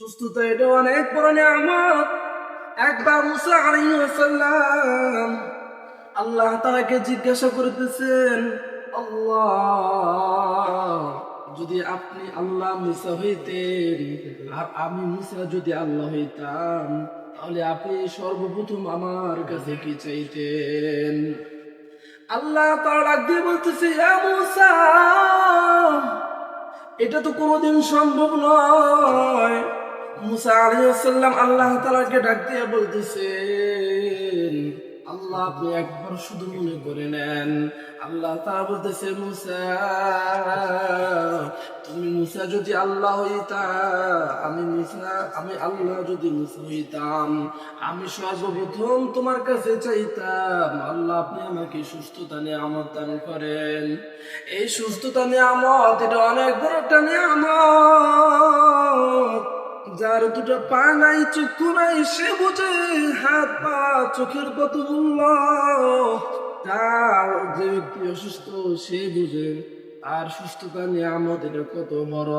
সুস্থতা এটা অনেক বড় নিয়ামত। একবার মুসা আলাইহিস সালাম আল্লাহ তাআলাকে জিজ্ঞাসা করতেছেন, আল্লাহ, যদি আপনি আল্লাহ মুসা হইতেন আর আমি মুসা যদি আল্লাহ হইতাম, তাহলে আপনি সর্বপ্রথম আমার কাছে কি চাইতেন? আল্লাহ তাআলা ডাক দিয়ে বলতেছে, ইয়া মুসা, এটা তো কোনোদিন সম্ভব নয়। মুসা আলাইহিস সালাম আল্লাহ তাআলাকে ডাক দিয়ে বলতেছেন, আল্লাহ, আপনি একবার শুধু মনে করে নেন। আল্লাহ তাআলা বলতেছে, মুসা, তুমি মুসা যদি আল্লাহ হইতা, আমি আল্লাহ যদি মুসা হইতাম, আমি সর্বপ্রথম তোমার কাছে চাইতাম, আল্লাহ, আপনি আমাকে সুস্থতা নিয়ামত দান করেন। এই সুস্থতা নিয়ামত এটা অনেক বড় একটা নিয়ামত। যার দুটো পা নাই, চক্ষু নাই, সে বুঝে হাত পা চোখের কত মূল্য। তার যে ব্যক্তি অসুস্থ সে বুঝে আর সুস্থতা নিয়ামত এটা কত বড়।